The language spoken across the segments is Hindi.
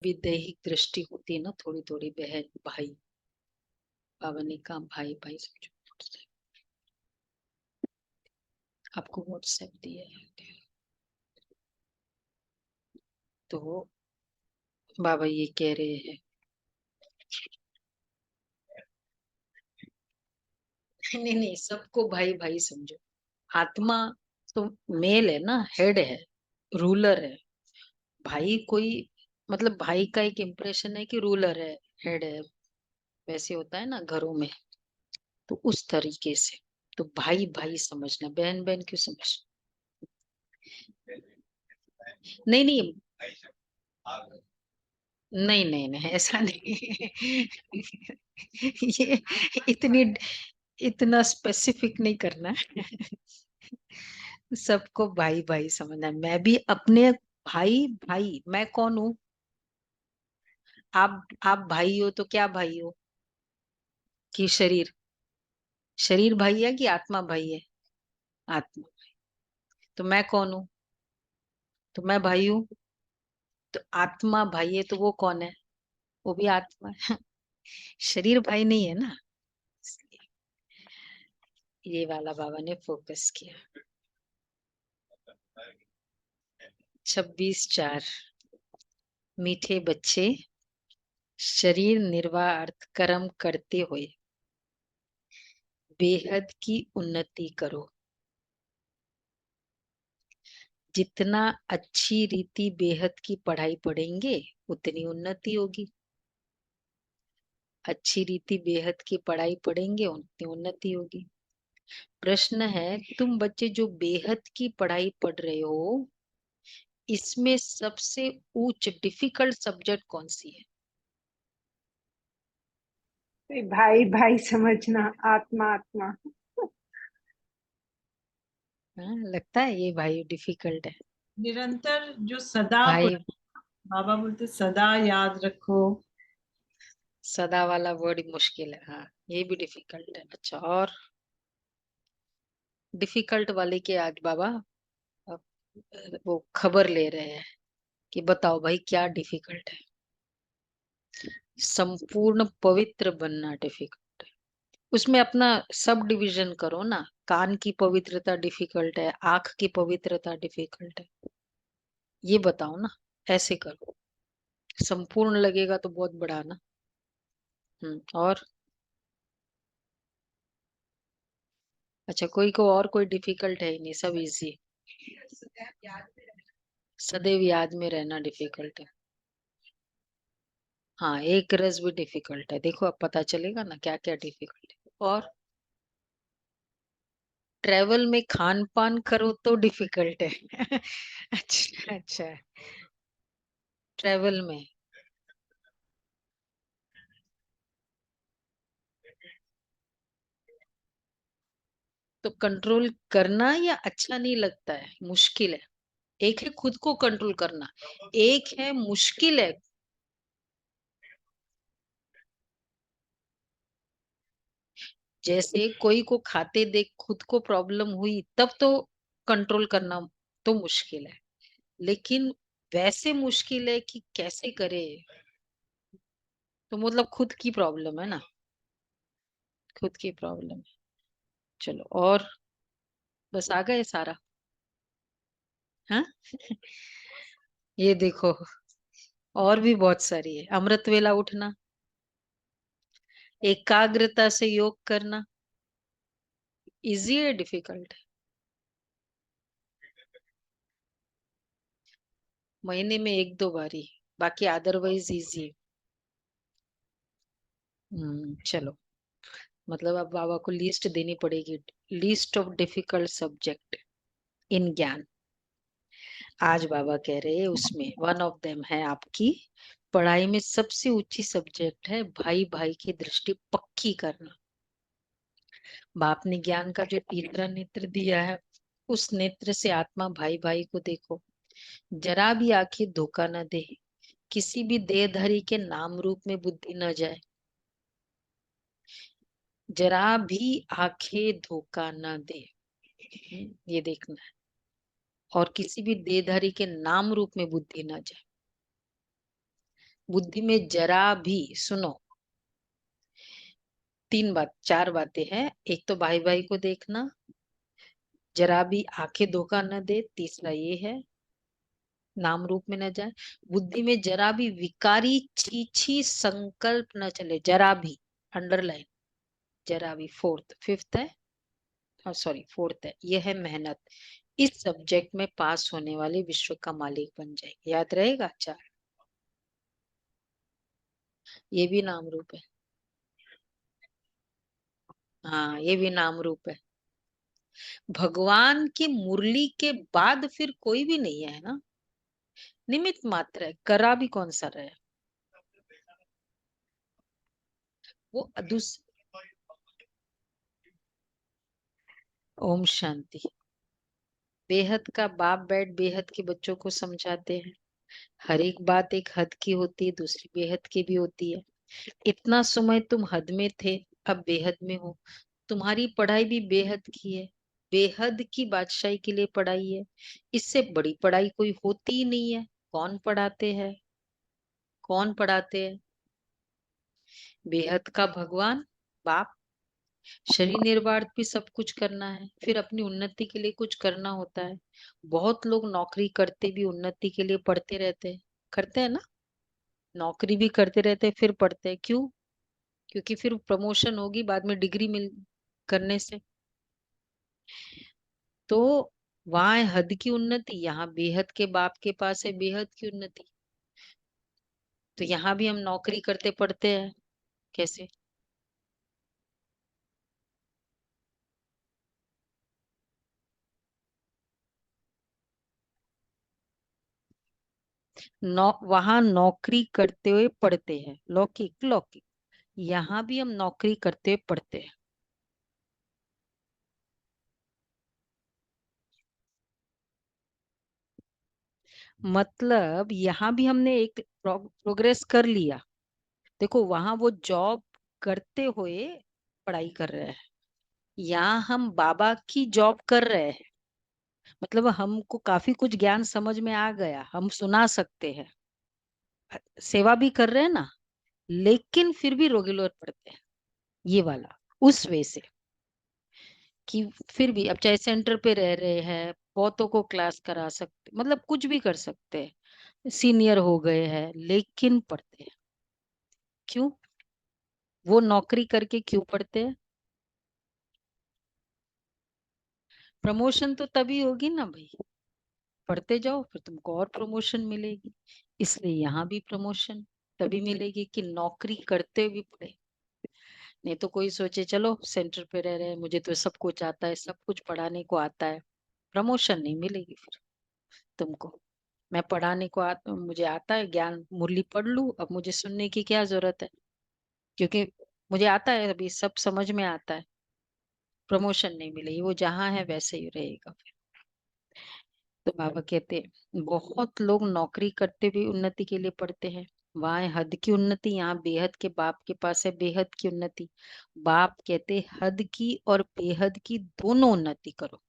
भी दैहिक दृष्टि होती है ना, थोड़ी थोड़ी बहन भाई। बाबा ने कहा भाई भाई समझो। आपको व्हाट्सएप दिया है तो बाबा ये कह रहे हैं, नहीं नहीं सबको भाई भाई समझो। आत्मा तो मेल है ना, हेड है, रूलर है। भाई कोई मतलब भाई का एक इम्प्रेशन है कि रूलर है, हेड है, वैसे होता है ना घरों में। तो उस तरीके से तो भाई भाई समझना, बहन बहन क्यों समझ। नहीं नहीं नहीं नहीं नहीं ऐसा नहीं। ये इतनी इतना स्पेसिफिक नहीं करना है। सबको भाई भाई समझना है। मैं भी अपने भाई भाई, मैं कौन हूँ? आप भाई हो तो क्या भाई हो? कि शरीर, शरीर भाई है कि आत्मा भाई है? आत्मा। तो मैं कौन हूँ? तो मैं भाई हूँ। तो आत्मा भाई है तो वो कौन है? वो भी आत्मा है। शरीर भाई नहीं है ना, इसलिए ये वाला बाबा ने फोकस किया। 26/4। मीठे बच्चे, शरीर निर्वाह अर्थ कर्म करते हुए बेहद की उन्नति करो। जितना अच्छी रीति बेहद की पढ़ाई पढ़ेंगे उतनी उन्नति होगी। अच्छी रीति बेहद की पढ़ाई पढ़ेंगे उतनी उन्नति होगी। प्रश्न है, तुम बच्चे जो बेहद की पढ़ाई पढ़ रहे हो, इसमें सबसे उच्च डिफिकल्ट सब्जेक्ट कौन सी है? भाई भाई समझना, आत्मा आत्मा। हाँ, लगता है ये भाई डिफिकल्ट है। निरंतर जो सदा भाई, बाबा बोलते सदा याद रखो। सदा वाला वर्ड मुश्किल है, हाँ ये भी डिफिकल्ट है। अच्छा, और डिफिकल्ट वाले के आज बाबा अब, वो खबर ले रहे हैं कि बताओ भाई क्या डिफिकल्ट है। संपूर्ण पवित्र बनना डिफिकल्ट है। उसमें अपना सब डिवीजन करो ना। कान की पवित्रता डिफिकल्ट है, आंख की पवित्रता डिफिकल्ट है, ये बताओ ना। ऐसे करो, संपूर्ण लगेगा तो बहुत बड़ा ना। और अच्छा, कोई को और कोई डिफिकल्ट है ही नहीं, सब इजी। सदैव याद में रहना डिफिकल्ट है। हाँ, एक रस भी डिफिकल्ट है। देखो अब पता चलेगा ना क्या क्या डिफिकल्ट है। और ट्रेवल में खान पान करो तो डिफिकल्ट है। अच्छा अच्छा, ट्रेवल में तो कंट्रोल करना या अच्छा नहीं लगता है, मुश्किल है। एक है खुद को कंट्रोल करना, एक है मुश्किल है। जैसे कोई को खाते देख खुद को प्रॉब्लम हुई तब तो कंट्रोल करना तो मुश्किल है, लेकिन वैसे मुश्किल है कि कैसे करे। तो मतलब खुद की प्रॉब्लम है ना, खुद की प्रॉब्लम है। चलो, और बस आ गए सारा? हाँ। ये देखो, और भी बहुत सारी है। अमृत वेला उठना, एकाग्रता से योग करना, इजी है डिफिकल्ट है? महीने में एक दो बारी, बाकी अदरवाइज इजी। चलो, मतलब अब बाबा को लिस्ट देनी पड़ेगी, list of difficult subject in ज्ञान। आज बाबा कह रहे हैं उसमें वन ऑफ देम है आपकी पढ़ाई में सबसे ऊंची सब्जेक्ट है भाई भाई की दृष्टि पक्की करना। बाप ने ज्ञान का जो तीसरा नेत्र दिया है, उस नेत्र से आत्मा भाई भाई को देखो। जरा भी आंखें धोखा न दे, किसी भी देहधारी के नाम रूप में बुद्धि न जाए। जरा भी आंखें धोखा न दे, ये देखना है। और किसी भी देहधारी के नाम रूप में बुद्धि न जाए। बुद्धि में जरा भी, सुनो, चार बातें हैं। एक तो भाई भाई को देखना, जरा भी आंखें धोखा न दे, तीसरा ये है नाम रूप में न जाए, बुद्धि में जरा भी विकारी छीछी संकल्प न चले, जरा भी, अंडरलाइन, जरा भी। फिफ्थ है, सॉरी फोर्थ है, ये है मेहनत। इस सब्जेक्ट में पास होने वाले विश्व का मालिक बन जाएंगे। याद रहेगा? चार, ये भी नाम रूप है। हाँ, ये भी नाम रूप है। भगवान की मुरली के बाद फिर कोई भी नहीं है ना, निमित्त मात्र है। करा भी कौन सा रहा है वो ओम शांति। बेहद का बाप बैठ बेहद के बच्चों को समझाते हैं, हर एक बात एक हद की होती है, दूसरी बेहद की भी होती है। इतना समय तुम हद में थे, अब बेहद में हो। तुम्हारी पढ़ाई भी बेहद की है, बेहद की बादशाही के लिए पढ़ाई है। इससे बड़ी पढ़ाई कोई होती ही नहीं है। कौन पढ़ाते हैं? कौन पढ़ाते हैं? बेहद का भगवान बाप। शरीर निर्वाह भी सब कुछ करना है, फिर अपनी उन्नति के लिए कुछ करना होता है। बहुत लोग नौकरी करते भी उन्नति के लिए पढ़ते रहते हैं, करते हैं ना, नौकरी भी करते रहते हैं फिर पढ़ते हैं। क्यों? क्योंकि फिर प्रमोशन होगी बाद में डिग्री मिल करने से। तो वहां है हद की उन्नति, यहाँ बेहद के बाप के पास है बेहद की उन्नति। तो यहाँ भी हम नौकरी करते पढ़ते हैं। कैसे? वहां नौकरी करते हुए पढ़ते हैं, लौकिक लौकिक। यहाँ भी हम नौकरी करते हुए पढ़ते हैं। मतलब यहाँ भी हमने एक प्रोग्रेस कर लिया। देखो, वहां वो जॉब करते हुए पढ़ाई कर रहे हैं, यहाँ हम बाबा की जॉब कर रहे हैं। मतलब हमको काफी कुछ ज्ञान समझ में आ गया, हम सुना सकते हैं, सेवा भी कर रहे हैं ना, लेकिन फिर भी रेगुलर पढ़ते हैं। ये वाला उस वे से कि फिर भी अब चाहे सेंटर पे रह रहे हैं, बहुतों को क्लास करा सकते, मतलब कुछ भी कर सकते हैं, सीनियर हो गए हैं लेकिन पढ़ते हैं। क्यों? वो नौकरी करके क्यों पढ़ते हैं? प्रमोशन तो तभी होगी ना भाई, पढ़ते जाओ फिर तुमको और प्रमोशन मिलेगी। इसलिए यहाँ भी प्रमोशन तभी मिलेगी कि नौकरी करते भी पढ़े। नहीं तो कोई सोचे चलो सेंटर पे रह रहे हैं, मुझे तो सब कुछ आता है, सब कुछ पढ़ाने को आता है, प्रमोशन नहीं मिलेगी फिर तुमको। मैं पढ़ाने को मुझे आता है ज्ञान, मुरली पढ़ लूं, अब मुझे सुनने की क्या जरूरत है, क्योंकि मुझे आता है, अभी सब समझ में आता है। प्रमोशन नहीं मिलेगी, वो जहाँ है वैसे ही रहेगा। तो बाबा कहते हैं बहुत लोग नौकरी करते भी उन्नति के लिए पढ़ते हैं। वहां है हद की उन्नति, यहाँ बेहद के बाप के पास है बेहद की उन्नति। बाप कहते हद की और बेहद की दोनों उन्नति करो।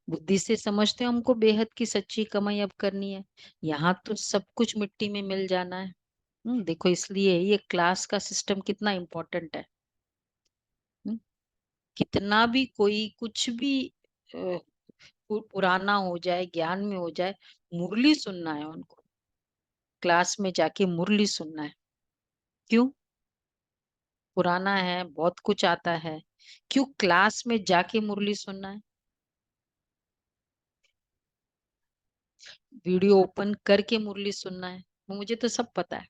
बुद्धि से समझते हैं हमको बेहद की सच्ची कमाई अब करनी है, यहाँ तो सब कुछ मिट्टी में मिल जाना है। देखो, इसलिए ये क्लास का सिस्टम कितना इम्पोर्टेंट है। हम्म, कितना भी कोई कुछ भी पुराना हो जाए, ज्ञान में हो जाए, मुरली सुनना है उनको, क्लास में जाके मुरली सुनना है। क्यों? पुराना है, बहुत कुछ आता है, क्यों क्लास में जाके मुरली सुनना है? वीडियो ओपन करके मुरली सुनना है, वो मुझे तो सब पता है।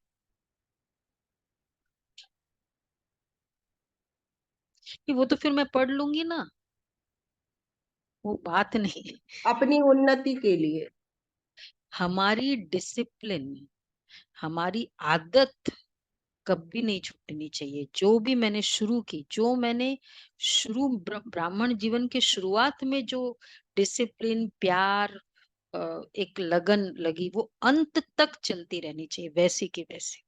कि वो तो फिर मैं पढ़ लूंगी ना, वो बात नहीं है। अपनी उन्नति के लिए हमारी डिसिप्लिन, हमारी आदत कभी नहीं छूटनी चाहिए। जो भी मैंने शुरू की, जो मैंने ब्राह्मण जीवन के शुरुआत में जो डिसिप्लिन, प्यार, एक लगन लगी, वो अंत तक चलती रहनी चाहिए वैसी की वैसी।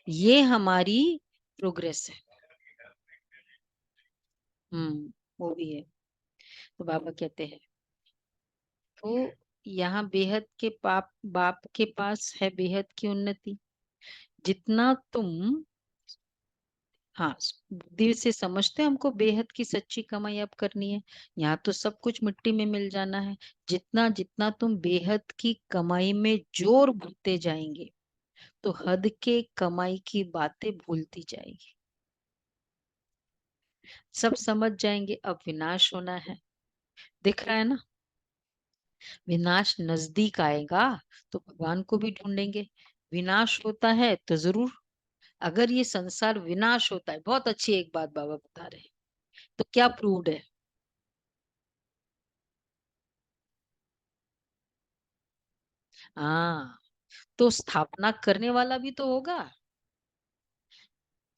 ये हमारी प्रोग्रेस है। वो भी है। तो बाबा कहते हैं तो यहाँ बेहद के बाप के पास है बेहद की उन्नति। जितना तुम हाँ बुद्धि से समझते हैं हमको बेहद की सच्ची कमाई अब करनी है, यहाँ तो सब कुछ मिट्टी में मिल जाना है। जितना जितना तुम बेहद की कमाई में जोर भरते जाएंगे तो हद के कमाई की बातें भूलती जाएगी। सब समझ जाएंगे अब विनाश होना है, दिख रहा है ना। विनाश नजदीक आएगा तो भगवान को भी ढूंढेंगे। विनाश होता है तो जरूर, अगर ये संसार विनाश होता है, बहुत अच्छी एक बात बाबा बता रहे हैं, तो क्या प्रूव्ड है? हाँ, तो स्थापना करने वाला भी तो होगा।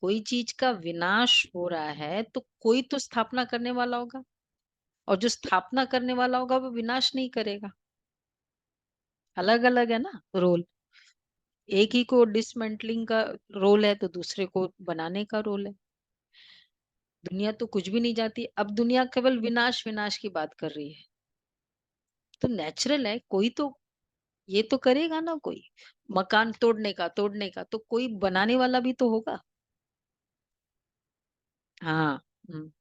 कोई चीज का विनाश हो रहा है तो कोई तो स्थापना करने वाला होगा, और जो स्थापना करने वाला होगा वो विनाश नहीं करेगा। अलग अलग है ना रोल। एक ही को डिसमेंटलिंग का रोल है तो दूसरे को बनाने का रोल है। दुनिया तो कुछ भी नहीं जाती, अब दुनिया केवल विनाश विनाश की बात कर रही है। तो नेचुरल है, कोई तो ये तो करेगा ना, कोई मकान तोड़ने का तो कोई बनाने वाला भी तो होगा। हाँ। हम्म,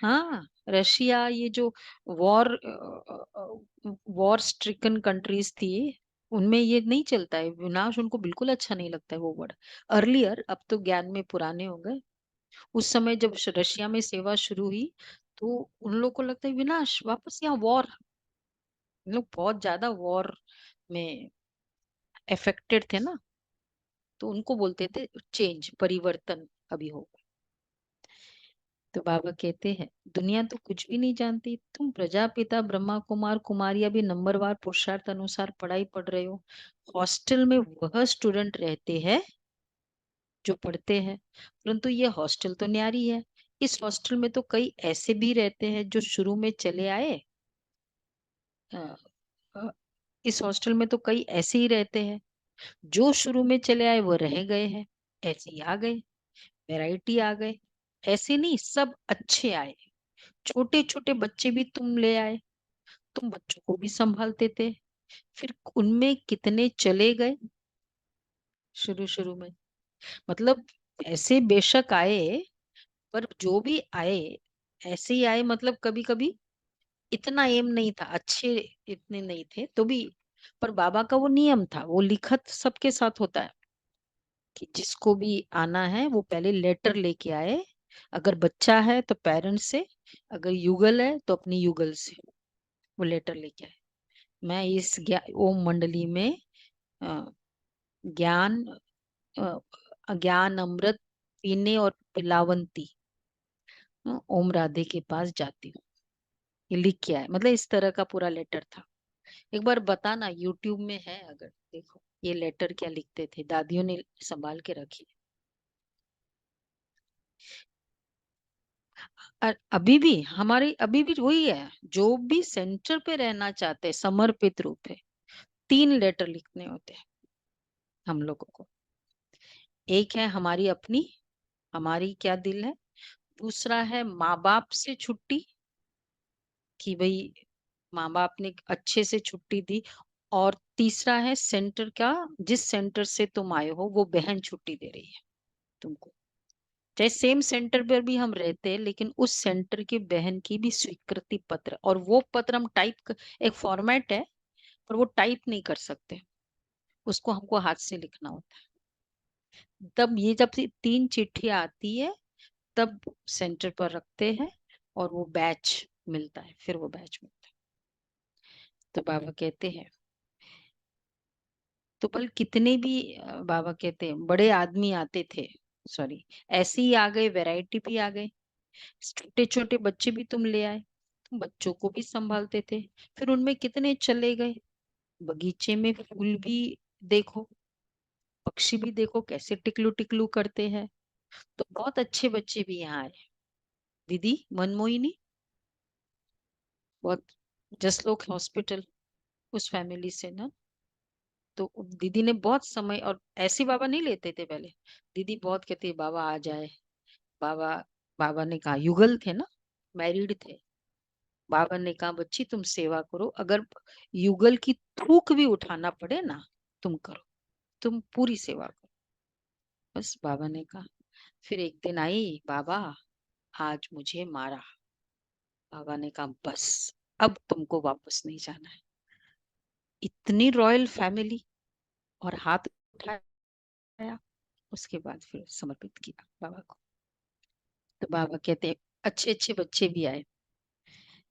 हाँ रशिया, ये जो वॉर वॉर स्ट्रिकन कंट्रीज थी, उनमें ये नहीं चलता है विनाश, उनको बिल्कुल अच्छा नहीं लगता है वो वर्ड। अर्लियर, अब तो ज्ञान में पुराने हो गए। उस समय जब रशिया में सेवा शुरू हुई तो उन लोग को लगता है विनाश, वापस यहाँ वॉर। उन लोग बहुत ज्यादा वॉर में अफेक्टेड थे ना, तो उनको बोलते थे चेंज, परिवर्तन अभी होगा। तो बाबा कहते हैं दुनिया तो कुछ भी नहीं जानती, तुम प्रजापिता ब्रह्मा कुमार कुमारियां भी नंबरवार पुरुषार्थ अनुसार पढ़ाई पढ़ रहे हो। हॉस्टल में वह स्टूडेंट रहते हैं जो पढ़ते हैं, परंतु ये हॉस्टल तो न्यारी है। इस हॉस्टल में तो कई ऐसे भी रहते हैं जो शुरू में चले आए। अ, अ, इस हॉस्टल में तो कई ऐसे ही रहते हैं जो शुरू में चले आए वो रह गए हैं, ऐसे ही आ गए, वैरायटी आ गए। ऐसे नहीं, सब अच्छे आए। छोटे छोटे बच्चे भी तुम ले आए, तुम बच्चों को भी संभालते थे। फिर उनमें कितने चले गए शुरू शुरू में, मतलब ऐसे बेशक आए, पर जो भी आए ऐसे ही आए, मतलब कभी कभी इतना एम नहीं था, अच्छे इतने नहीं थे तो भी। पर बाबा का वो नियम था, वो लिखत सबके साथ होता है कि जिसको भी आना है वो पहले लेटर लेके आए। अगर बच्चा है तो पेरेंट्स से, अगर युगल है तो अपनी युगल से वो लेटर लेके आए। मैं इस ओम मंडली में अ, ज्ञान ज्ञान अमृत पीने और पिलावंती ओम राधे के पास जाती हूँ, ये लिख के आए, मतलब इस तरह का पूरा लेटर था। एक बार बताना, यूट्यूब में है अगर देखो ये लेटर क्या लिखते थे, दादियों ने संभाल के रखी। और अभी भी हमारे अभी भी वही है, जो भी सेंटर पे रहना चाहते हैं समर्पित रूप है, 3 लेटर लिखने होते हैं हम लोगों को। एक है हमारी अपनी, हमारी क्या दिल है। दूसरा है माँ बाप से छुट्टी, कि भाई माँ बाप ने अच्छे से छुट्टी दी। और तीसरा है सेंटर का, जिस सेंटर से तुम आए हो वो बहन छुट्टी दे रही है तुमको। चाहे सेम सेंटर पर भी हम रहते हैं, लेकिन उस सेंटर की बहन की भी स्वीकृति पत्र, और वो पत्र हम टाइप, एक फॉर्मेट है पर वो टाइप नहीं कर सकते, उसको हमको हाथ से लिखना होता है। तब ये जब से 3 चिट्ठियां आती है तब सेंटर पर रखते हैं, और वो बैच मिलता है, फिर वो बैच मिलता है। तो बाबा कहते हैं, तो बल कितने भी बाबा कहते हैं बड़े आदमी आते थे, सॉरी ऐसे ही आ गए, वैरायटी भी आ गए। छोटे छोटे बच्चे भी तुम ले आए, तुम बच्चों को भी संभालते थे। फिर उनमें कितने चले गए। बगीचे में फूल भी देखो, पक्षी भी देखो कैसे टिकलू टिकलू करते हैं। तो बहुत अच्छे बच्चे भी यहाँ आए। दीदी मनमोहिनी, बहुत जसलोक हॉस्पिटल, उस फैमिली से ना। तो दीदी ने बहुत समय, और ऐसे बाबा नहीं लेते थे पहले, दीदी बहुत कहती है बाबा आ जाए। बाबा बाबा ने कहा, युगल थे ना, मैरिड थे। बाबा ने कहा बच्ची तुम सेवा करो, अगर युगल की थूक भी उठाना पड़े ना तुम करो, तुम पूरी सेवा करो। बस बाबा ने कहा। फिर एक दिन आई, बाबा आज मुझे मारा। बाबा ने कहा बस अब तुमको वापस नहीं जाना है। इतनी रॉयल फैमिली, और हाथ उठाया। उसके बाद फिर समर्पित किया बाबा को। तो बाबा कहते अच्छे अच्छे बच्चे भी आए,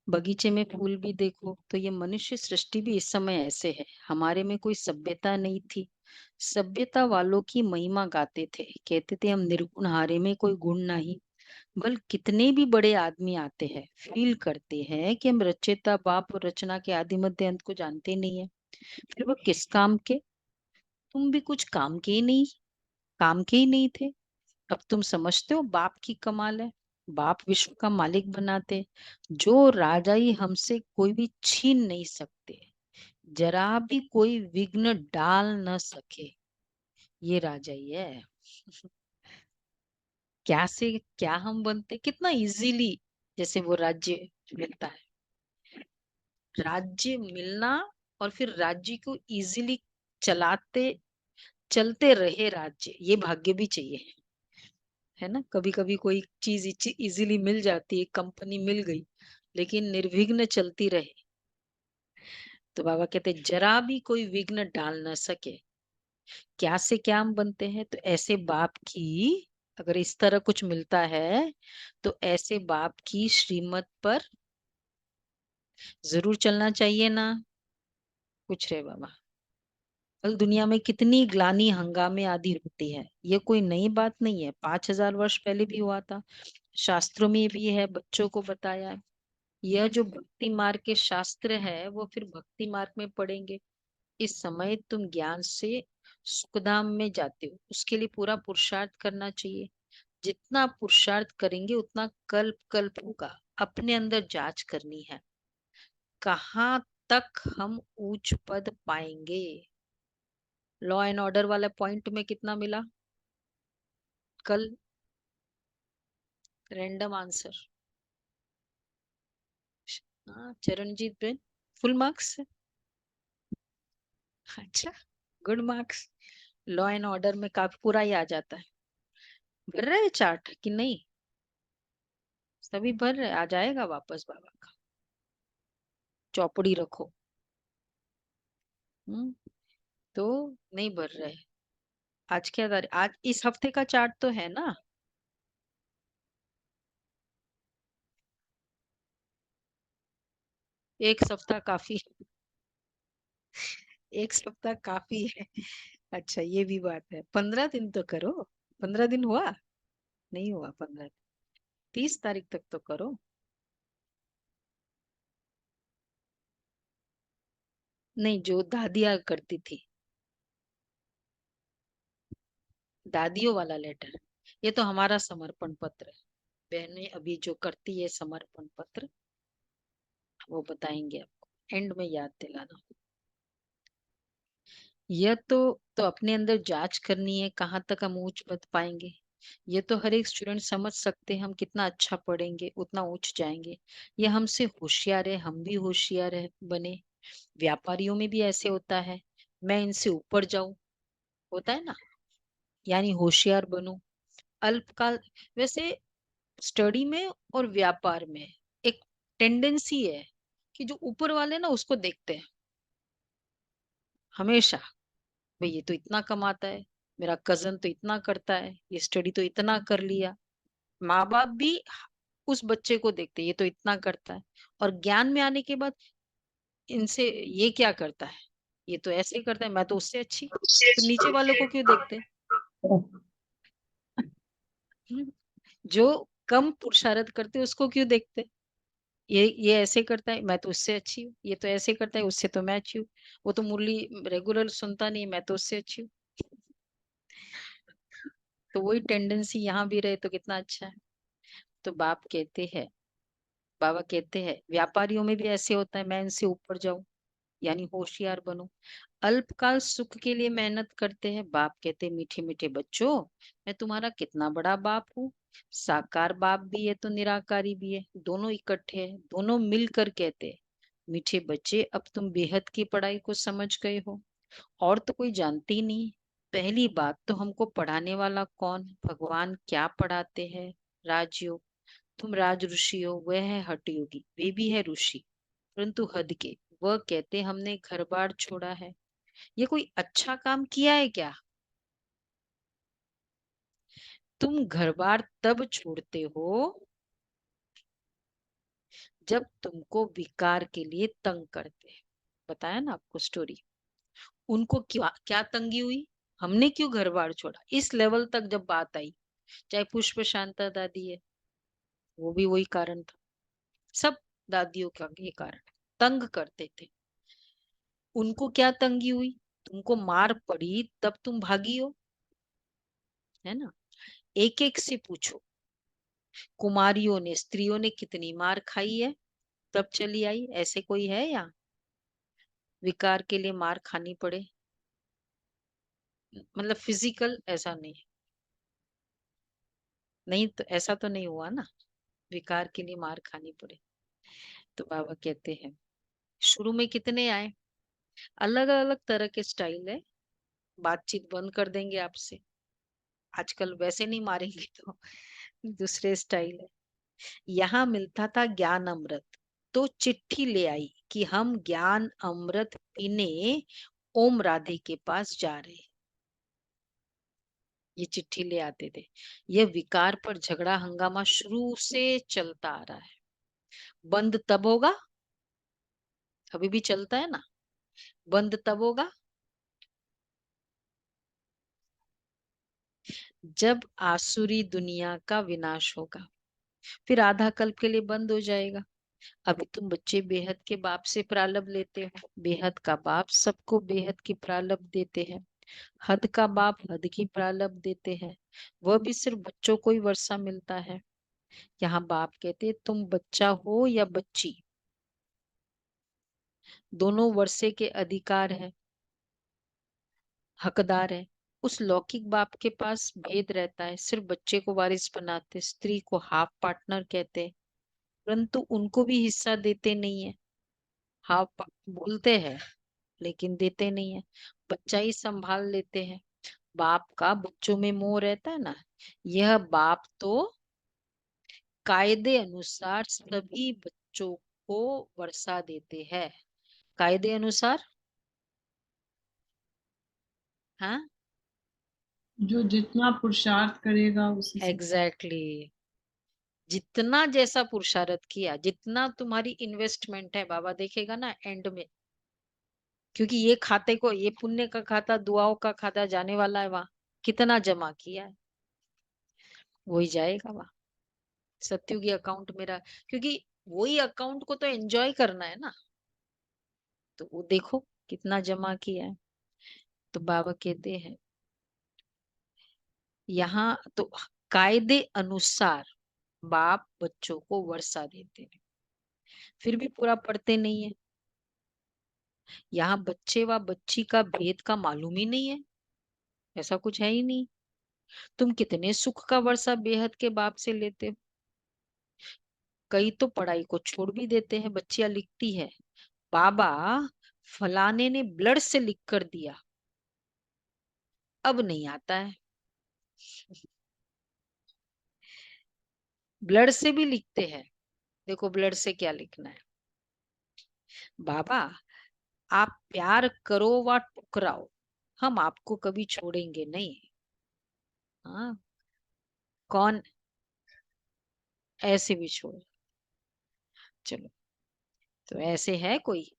बगीचे में फूल भी देखो। तो ये मनुष्य सृष्टि भी इस समय ऐसे है। हमारे में कोई सभ्यता नहीं थी, सभ्यता वालों की महिमा गाते थे, कहते थे हम निर्गुण, हारे में कोई गुण नहीं। बल कितने भी बड़े आदमी आते हैं, फील करते हैं कि हम रचयिता बाप और रचना के आदि मध्य अंत को जानते नहीं है। फिर वो किस काम के? तुम भी कुछ काम के ही नहीं, काम के ही नहीं थे। अब तुम समझते हो बाप की कमाल है। बाप विश्व का मालिक बनाते, जो राजाई हमसे कोई भी छीन नहीं सकते, जरा भी कोई विघ्न डाल न सके, ये राजाई है। क्या से क्या हम बनते, कितना इजीली जैसे वो राज्य मिलता है। राज्य मिलना और फिर राज्य को इजीली चलाते, चलते रहे राज्य, ये भाग्य भी चाहिए, है ना। कभी कभी कोई चीज इजीली मिल जाती है, कंपनी मिल गई, लेकिन निर्विघ्न चलती रहे। तो बाबा कहते जरा भी कोई विघ्न डाल ना सके, क्या से क्या हम बनते हैं। तो ऐसे बाप की, अगर इस तरह कुछ मिलता है तो ऐसे बाप की श्रीमत पर जरूर चलना चाहिए ना। पूछ रहे बाबा। कल दुनिया में कितनी ग्लानी हंगामे आदि होती है, ये कोई नई बात नहीं है, 5000 वर्ष पहले भी हुआ था, शास्त्रों में भी है, बच्चों को बताया है। यह जो भक्ति मार्ग के शास्त्र है वो फिर भक्ति मार्ग में पढ़ेंगे। इस समय तुम ज्ञान से सुखधाम में जाते हो, उसके लिए पूरा पुरुषार्थ करना चाहिए। जितना पुरुषार्थ करेंगे उतना कल्प कल्प होगा। अपने अंदर जांच करनी है, कहाँ तक हम उच्च पद पाएंगे। लॉ एंड ऑर्डर वाला पॉइंट में कितना मिला कल? Random answer. हाँ चरणजीत बेन, फुल मार्क्स। अच्छा, good marks. Law and order में काफी पूरा ही आ जाता है। भर रहे चार्ट कि नहीं? सभी भर रहे, आ जाएगा वापस बाबा का। चौपड़ी रखो। तो नहीं भर रहे। आज क्या तारीख? आज इस हफ्ते का चार्ट तो है ना? एक सप्ताह काफी, एक सप्ताह काफी है। अच्छा ये भी बात है, 15 दिन तो करो। 15 दिन हुआ? नहीं हुआ 15 दिन। 30 तारीख तक तो करो। नहीं, जो दादियाँ करती थी, दादियों वाला लेटर, ये तो हमारा समर्पण पत्र है। बहनें अभी जो करती है समर्पण पत्र, वो बताएंगे आपको, एंड में याद दिलाना। यह तो अपने अंदर जांच करनी है, कहाँ तक हम ऊंच पद पाएंगे। ये तो हर एक स्टूडेंट समझ सकते हैं, हम कितना अच्छा पढ़ेंगे उतना ऊंच जाएंगे। ये हमसे होशियार है, हम भी होशियार है बने। व्यापारियों में भी ऐसे होता है, मैं इनसे ऊपर जाऊं, होता है ना, यानी होशियार बनूं। अल्पकाल, वैसे स्टडी में और व्यापार में एक टेंडेंसी है कि जो ऊपर वाले ना उसको देखते हैं हमेशा। भाई ये तो इतना कमाता है, मेरा कजन तो इतना करता है, ये स्टडी तो इतना कर लिया। माँ बाप भी उस बच्चे को देखते हैं, ये तो इतना करता है। और ज्ञान में आने के बाद इनसे, ये क्या करता है, ये तो ऐसे ही करता है, मैं तो उससे अच्छी। तो नीचे वालों को क्यों देखते हैं? जो कम पुरुषार्थ करते हैं, उसको क्यों देखते हैं? ये ऐसे करता है, मैं तो उससे अच्छी हूँ। ये तो ऐसे करता है, उससे तो मैं अच्छी हूँ। वो तो मुरली रेगुलर सुनता नहीं, मैं तो उससे अच्छी हूँ। तो वही टेंडेंसी यहाँ भी रहे तो कितना अच्छा है। तो बाबा कहते हैं व्यापारियों में भी ऐसे होता है, मैं इनसे ऊपर जाऊं, यानी होशियार बनूं। अल्पकाल सुख के लिए मेहनत करते हैं। बाप कहते हैं मीठे मीठे बच्चों, मैं तुम्हारा कितना बड़ा बाप हूँ। साकार बाप भी है तो निराकारी भी है, दोनों इकट्ठे हैं, दोनों मिलकर कहते हैं मीठे बच्चे अब तुम बेहद की पढ़ाई को समझ गए हो, और तो कोई जानते ही नहीं। पहली बात तो हमको पढ़ाने वाला कौन? भगवान क्या पढ़ाते हैं? राजयोग। तुम राज ऋषि हो, वह है हठ योगी, वे भी है ऋषि परंतु हद के। वह कहते हमने घर बार छोड़ा है। ये कोई अच्छा काम किया है क्या? तुम घर बार तब छोड़ते हो जब तुमको विकार के लिए तंग करते हैं। बताया ना आपको स्टोरी। उनको क्या क्या तंगी हुई, हमने क्यों घर बार छोड़ा, इस लेवल तक जब बात आई। चाहे पुष्प शांता दादी है, वो भी वही कारण था। सब दादियों का ये कारण, तंग करते थे। उनको क्या तंगी हुई? तुमको मार पड़ी तब तुम भागी हो, है ना? एक एक से पूछो, कुमारियों ने, स्त्रियों ने कितनी मार खाई है तब चली आई? ऐसे कोई है या विकार के लिए मार खानी पड़े? मतलब फिजिकल ऐसा नहीं, नहीं तो ऐसा तो नहीं हुआ ना, विकार के लिए मार खानी पड़े। तो बाबा कहते हैं शुरू में कितने आए, अलग अलग तरह के स्टाइल है। बातचीत बंद कर देंगे आपसे, आजकल वैसे नहीं मारेंगे तो दूसरे स्टाइल है। यहाँ मिलता था ज्ञान अमृत, तो चिट्ठी ले आई कि हम ज्ञान अमृत पीने ओम राधे के पास जा रहे हैं। ये चिट्ठी ले आते थे। यह विकार पर झगड़ा हंगामा शुरू से चलता आ रहा है। बंद तब होगा, अभी भी चलता है ना, बंद तब होगा जब आसुरी दुनिया का विनाश होगा, फिर आधा कल्प के लिए बंद हो जाएगा। अभी तुम बच्चे बेहद के बाप से प्रारब्ध लेते हो, बेहद का बाप सबको बेहद की प्रारब्ध देते हैं। हद का बाप हद की प्रारब्ध देते हैं, वह भी सिर्फ बच्चों को ही वर्षा मिलता है। यहाँ बाप कहते तुम बच्चा हो या बच्ची, दोनों वर्षे के अधिकार है, हकदार है। उस लौकिक बाप के पास भेद रहता है, सिर्फ बच्चे को वारिस बनाते, स्त्री को हाफ पार्टनर कहते, परंतु उनको भी हिस्सा देते नहीं है। हाफ बोलते हैं लेकिन देते नहीं है, बच्चा ही संभाल लेते हैं। बाप का बच्चों में मोह रहता है ना। यह बाप तो कायदे अनुसार सभी बच्चों को वर्षा देते हैं, कायदे अनुसार। हाँ जो जितना पुरुषार्थ करेगा उसी से। एग्जैक्टली जितना जैसा पुरुषार्थ किया, जितना तुम्हारी इन्वेस्टमेंट है बाबा देखेगा ना एंड में। क्योंकि ये खाते को, ये पुण्य का खाता, दुआओं का खाता जाने वाला है, वहां कितना जमा किया है वही जाएगा वहां। सत्युगी अकाउंट मेरा, क्योंकि वही अकाउंट को तो एंजॉय करना है ना, तो वो देखो कितना जमा किया है। तो बाबा कहते हैं यहाँ तो कायदे अनुसार बाप बच्चों को वर्षा देते हैं, फिर भी पूरा पढ़ते नहीं है। यहाँ बच्चे व बच्ची का भेद का मालूम ही नहीं है, ऐसा कुछ है ही नहीं। तुम कितने सुख का वर्षा बेहद के बाप से लेते हो। कई तो पढ़ाई को छोड़ भी देते हैं। बच्चियां लिखती है बाबा फलाने ने ब्लड से लिख कर दिया, अब नहीं आता है। ब्लड से भी लिखते हैं, देखो ब्लड से क्या लिखना है। बाबा आप प्यार करो व ठुकराओ, हम आपको कभी छोड़ेंगे नहीं। हाँ कौन ऐसे भी छोड़, चलो। तो ऐसे है कोई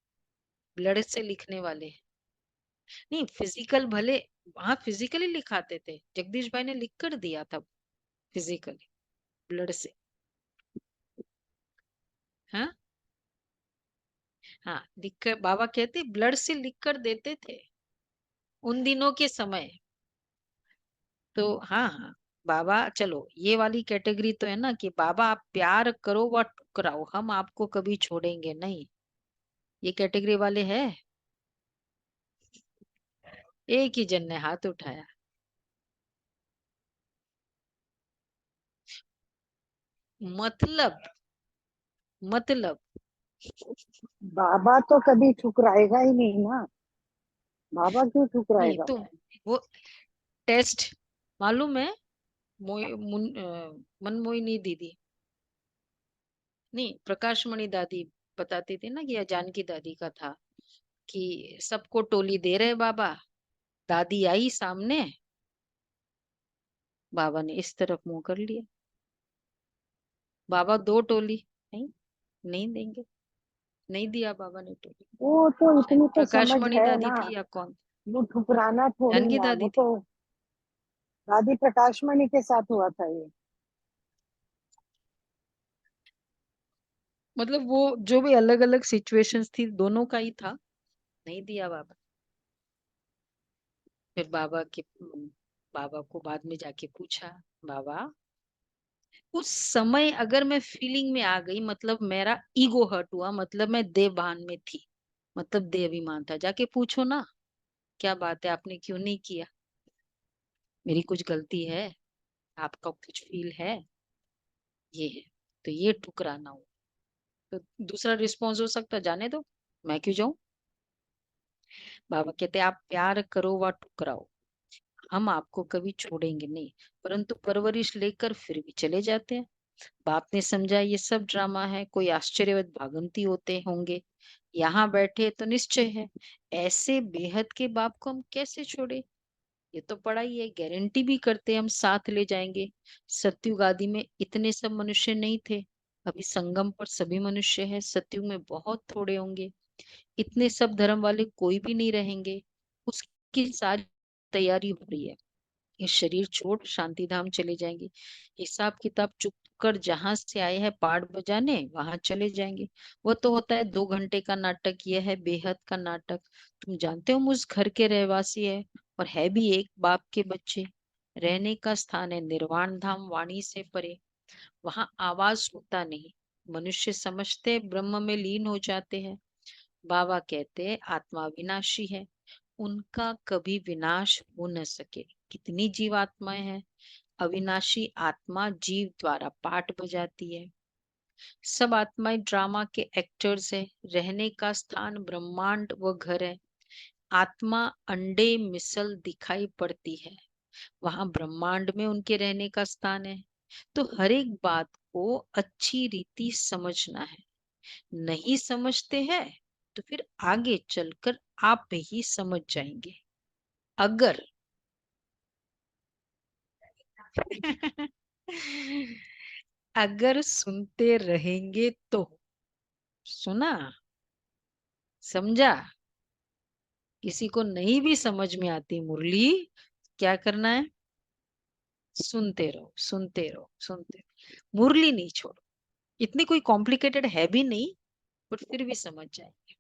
ब्लड से लिखने वाले? नहीं फिजिकल भले, वहां फिजिकली लिखाते थे, जगदीश भाई ने लिख कर दिया था फिजिकली ब्लड से। हाँ हाँ लिख कर, बाबा कहते ब्लड से लिख कर देते थे उन दिनों के समय। तो हाँ हाँ बाबा, चलो ये वाली कैटेगरी तो है ना कि बाबा आप प्यार करो व ठुकराओ, हम आपको कभी छोड़ेंगे नहीं, ये कैटेगरी वाले हैं। एक ही जन ने हाथ उठाया। मतलब मतलब बाबा तो कभी ठुकराएगा ही नहीं ना, बाबा क्यों नहीं ठुकराएगा? तो वो टेस्ट मालूम है? मनमोहिनी दीदी नहीं, प्रकाशमणि दादी बताती थी ना कि यह जानकी दादी का था कि सबको टोली दे रहे बाबा। दादी आई सामने, बाबा ने इस तरफ मुंह कर लिया। बाबा 2 टोली नहीं, नहीं देंगे, नहीं दिया बाबा ने टोली। वो तो शायद इतनी तो समझ प्रकाशमणि है दादी ना, थी या कौन, वो ठुकराना थोड़ी जानकी ना, दादी वो थी। तो दादी प्रकाशमणि के साथ हुआ था ये। मतलब वो जो भी अलग अलग सिचुएशंस थी दोनों का ही था, नहीं दिया बाबा। फिर बाबा को बाद में जाके पूछा, बाबा उस समय अगर मैं फीलिंग में आ गई, मतलब मेरा ईगो हर्ट हुआ, मतलब मैं देवभान में थी, मतलब देवाभिमान था, जाके पूछो ना क्या बात है, आपने क्यों नहीं किया, मेरी कुछ गलती है, आपका कुछ फील है, ये है। तो ये ठुकराना हो। तो दूसरा रिस्पॉन्स हो सकता, जाने दो, मैं क्यों जाऊं। बाबा कहते आप प्यार करो व ठुकराओ, हम आपको कभी छोड़ेंगे नहीं, परंतु परवरिश लेकर फिर भी चले जाते हैं। बाप ने समझा ये सब ड्रामा है, कोई आश्चर्यवत भागंती होते होंगे, यहाँ बैठे तो निश्चय है, ऐसे बेहद के बाप को हम कैसे छोड़े। ये तो पढ़ा ही है, गारंटी भी करते हम साथ ले जाएंगे। सतयुग आदि में इतने सब मनुष्य नहीं थे, अभी संगम पर सभी मनुष्य है, सतयुग में बहुत थोड़े होंगे, इतने सब धर्म वाले कोई भी नहीं रहेंगे, उसकी सारी तैयारी हो रही है। ये शरीर छोड़ शांति धाम चले जाएंगे, हिसाब किताब चुप कर जहां से आए हैं पाठ बजाने वहां चले जाएंगे। वो तो होता है 2 घंटे का नाटक, यह है बेहद का नाटक। तुम जानते हो मुझ घर के रहवासी है, और है भी एक बाप के बच्चे। रहने का स्थान है निर्वाण धाम, वाणी से परे, वहां आवाज होता नहीं, मनुष्य समझते ब्रह्म में लीन हो जाते हैं। बाबा कहते हैं आत्मा विनाशी है, उनका कभी विनाश हो न सके। कितनी जीवात्माएं हैं, अविनाशी आत्मा जीव द्वारा पाठ बजाती है। सब आत्माएं ड्रामा के एक्टर्स है, रहने का स्थान ब्रह्मांड व घर है। आत्मा अंडे मिसल दिखाई पड़ती है, वहां ब्रह्मांड में उनके रहने का स्थान है। तो हर एक बात को अच्छी रीति समझना है, नहीं समझते हैं तो फिर आगे चलकर आप ही समझ जाएंगे। अगर अगर सुनते रहेंगे तो, सुना, समझा। किसी को नहीं भी समझ में आती मुरली, क्या करना है, सुनते रहो सुनते रहो सुनते रहो, मुरली नहीं छोड़ो। इतनी कोई कॉम्प्लिकेटेड है भी नहीं, बट फिर भी समझ जाएंगे।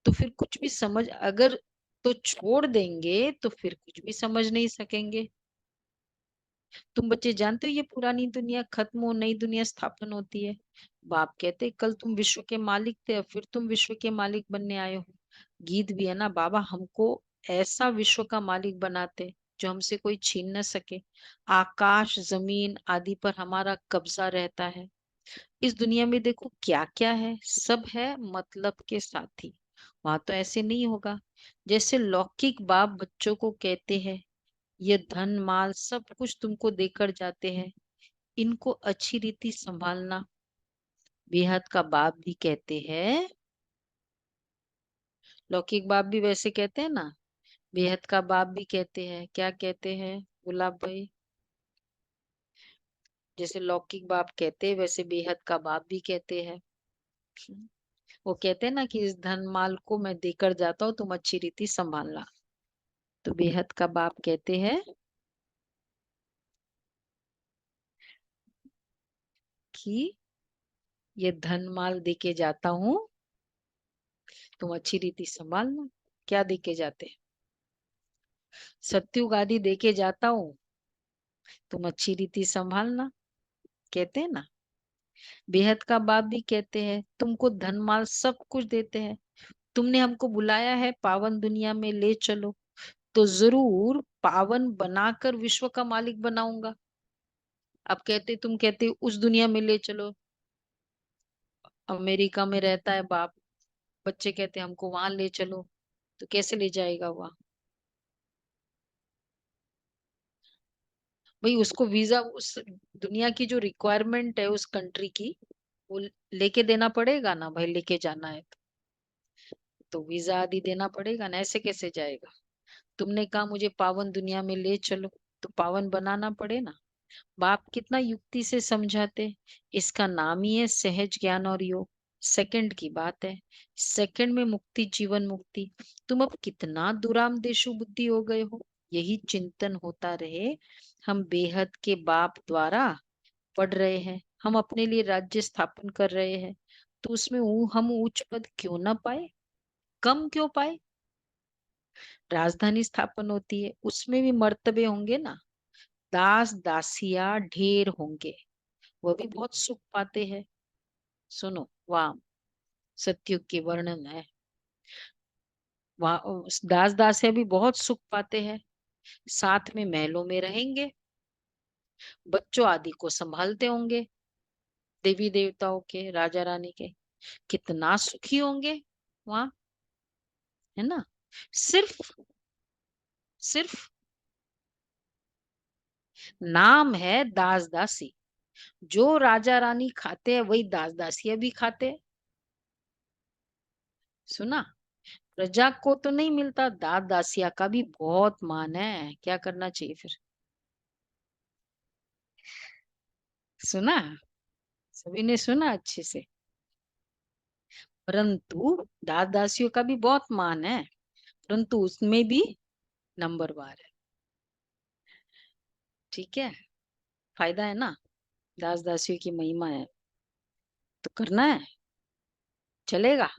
तो फिर कुछ भी समझ अगर तो छोड़ देंगे तो फिर कुछ भी समझ नहीं सकेंगे। तुम बच्चे जानते हो ये पुरानी दुनिया खत्म हो नई दुनिया स्थापन होती है। बाप कहते कल तुम विश्व के मालिक थे, अब फिर तुम विश्व के मालिक बनने आए हो। गीत भी है ना, बाबा हमको ऐसा विश्व का मालिक बनाते जो हमसे कोई छीन न सके। आकाश जमीन आदि पर हमारा कब्जा रहता है। इस दुनिया में देखो क्या क्या है, सब है मतलब के साथी। वहां तो ऐसे नहीं होगा। जैसे लौकिक बाप बच्चों को कहते हैं ये धन माल सब कुछ तुमको देकर जाते हैं, इनको अच्छी रीति संभालना। बेहद का बाप भी कहते हैं, लौकिक बाप भी वैसे कहते हैं ना, बेहद का बाप भी कहते हैं, क्या कहते हैं गुलाब भाई? जैसे लौकिक बाप कहते हैं वैसे बेहद का बाप भी कहते हैं। वो कहते हैं ना कि इस धन माल को मैं देकर जाता हूँ, तुम अच्छी रीति संभालना। तो बेहद का बाप कहते हैं कि ये धन माल देके जाता हूँ, तुम अच्छी रीति संभालना। क्या देके जाते हैं? सत्युग आदि देके जाता हूँ, तुम अच्छी रीति संभालना, कहते हैं ना। बेहद का बाप भी कहते हैं तुमको धन माल सब कुछ देते हैं, तुमने हमको बुलाया है पावन दुनिया में ले चलो, तो जरूर पावन बनाकर विश्व का मालिक बनाऊंगा। अब कहते तुम कहते उस दुनिया में ले चलो, अमेरिका में रहता है बाप, बच्चे कहते हमको वहां ले चलो, तो कैसे ले जाएगा वहां? भाई उसको वीजा उस दुनिया की जो रिक्वायरमेंट है उस कंट्री की वो लेके देना पड़ेगा ना भाई, लेके जाना है तो वीजा आदि देना पड़ेगा ना, ऐसे कैसे जाएगा। तुमने कहा मुझे पावन दुनिया में ले चलो, तो पावन बनाना पड़े ना। बाप कितना युक्ति से समझाते, इसका नाम ही है सहज ज्ञान और योग। सेकंड की बात है, सेकंड में मुक्ति, जीवन मुक्ति। तुम अब कितना दुराम देशु बुद्धि हो गए हो। यही चिंतन होता रहे, हम बेहद के बाप द्वारा पढ़ रहे हैं, हम अपने लिए राज्य स्थापन कर रहे हैं, तो उसमें हम उच्च पद क्यों ना पाए, कम क्यों पाए। राजधानी स्थापन होती है, उसमें भी मर्तबे होंगे ना, दास दासिया ढेर होंगे, वो भी बहुत सुख पाते हैं। सुनो, वाह सत्युग के वर्णन है, वहां दास दासिया भी बहुत सुख पाते हैं, साथ में महलों में रहेंगे, बच्चों आदि को संभालते होंगे, देवी देवताओं के, राजा रानी के, कितना सुखी होंगे वहां, है ना। सिर्फ सिर्फ नाम है दास दासी, जो राजा रानी खाते हैं वही दास दासिया भी खाते हैं। सुना, प्रजा को तो नहीं मिलता, दास दासिया का भी बहुत मान है, क्या करना चाहिए फिर। सुना, सभी ने सुना अच्छे से। परंतु दास दासियों का भी बहुत मान है, परंतु उसमें भी नंबरवार है। ठीक है, फायदा है ना, दास दासियों की महिमा है तो करना है, चलेगा।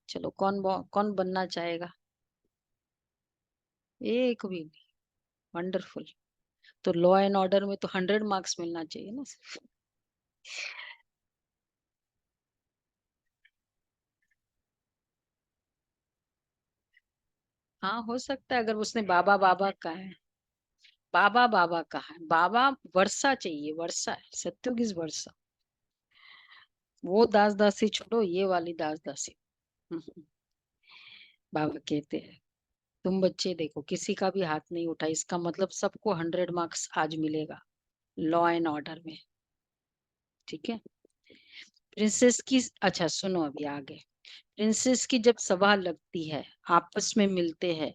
चलो, कौन बनना चाहेगा। एक भी नहीं, वंडरफुल। तो लॉ एंड ऑर्डर में तो 100 मार्क्स मिलना चाहिए ना। हाँ हो सकता है, अगर उसने बाबा बाबा कहा है, बाबा बाबा कहा है, बाबा वर्षा चाहिए, वर्षा है, सत्युग इज वर्षा। वो दास दासी छोड़ो, ये वाली दास दासी। बाबा कहते हैं तुम बच्चे देखो, किसी का भी हाथ नहीं उठा, इसका मतलब सबको 100 मार्क्स आज मिलेगा लॉ एंड ऑर्डर में। ठीक है, प्रिंसेस की, अच्छा सुनो अभी आगे। प्रिंसेस की जब सभा लगती है, आपस में मिलते हैं,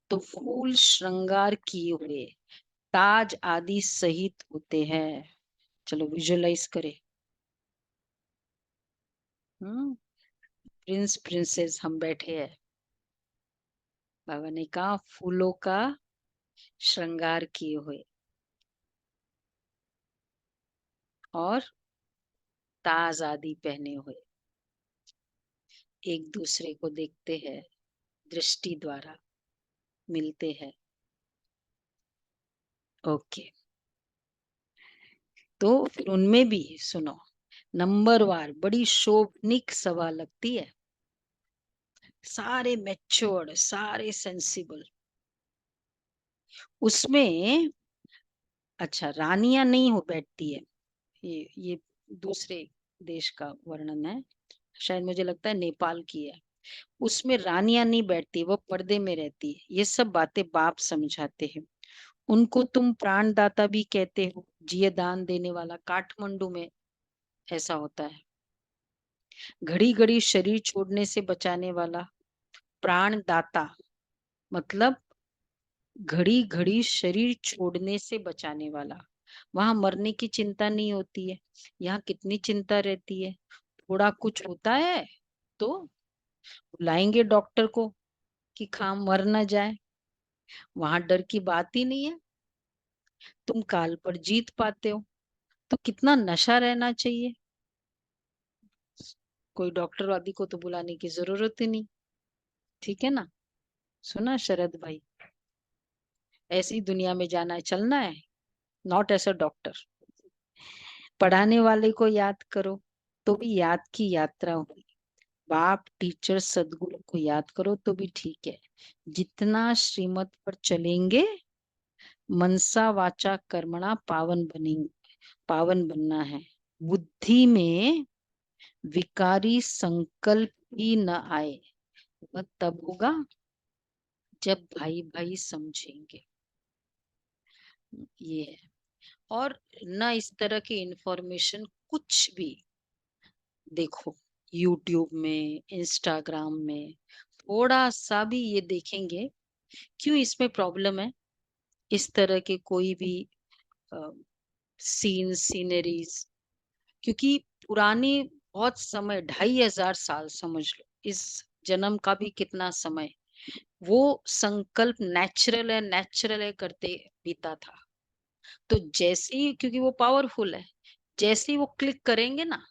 तो फूल श्रृंगार किए हुए, ताज आदि सहित होते हैं। चलो विजुअलाइज करें। प्रिंस प्रिंसेस हम बैठे हैं, बाबा ने कहा फूलों का श्रृंगार किए हुए और ताज आदि पहने हुए, एक दूसरे को देखते हैं, दृष्टि द्वारा मिलते हैं। ओके, तो फिर उनमें भी सुनो, नंबरवार बड़ी शोभनिक सभा लगती है, सारे मैच्योर्ड, सारे सेंसिबल। उसमें अच्छा रानियां नहीं हो बैठती है, ये दूसरे देश का वर्णन है, शायद मुझे लगता है नेपाल की है। उसमें रानियां नहीं बैठती, वो पर्दे में रहती है। ये सब बातें बाप समझाते हैं। उनको तुम प्राणदाता भी कहते हो, जिये दान देने वाला। काठमांडू में ऐसा होता है, घड़ी घड़ी शरीर छोड़ने से बचाने वाला, प्राणदाता मतलब घड़ी घड़ी शरीर छोड़ने से बचाने वाला। वहां मरने की चिंता नहीं होती है, यहाँ कितनी चिंता रहती है। थोड़ा कुछ होता है तो बुलाएंगे डॉक्टर को कि खा मर ना जाए, वहां डर की बात ही नहीं है। तुम काल पर जीत पाते हो, तो कितना नशा रहना चाहिए, कोई डॉक्टर वादी को तो बुलाने की जरूरत ही नहीं। ठीक है ना। सुना शरद भाई, ऐसी दुनिया में जाना है, चलना है, नॉट एज अ डॉक्टर। पढ़ाने वाले को याद करो तो भी याद की यात्रा हुई, बाप टीचर सदगुरु को याद करो तो भी ठीक है। जितना श्रीमत पर चलेंगे, मनसा वाचा कर्मणा पावन बनेंगे, पावन बनना है। बुद्धि में विकारी संकल्प ही न आए, वह तब होगा जब भाई भाई समझेंगे। ये है। और ना इस तरह की इंफॉर्मेशन कुछ भी देखो, यूट्यूब में, इंस्टाग्राम में, थोड़ा सा भी ये देखेंगे, क्यों इसमें प्रॉब्लम है, इस तरह के कोई भी सीन सीनरीज, क्योंकि पुरानी बहुत समय, 2500 साल समझ लो, इस जन्म का भी कितना समय, वो संकल्प नेचुरल है करते बीता था। तो जैसे ही, क्योंकि वो पावरफुल है, जैसे ही वो क्लिक करेंगे ना,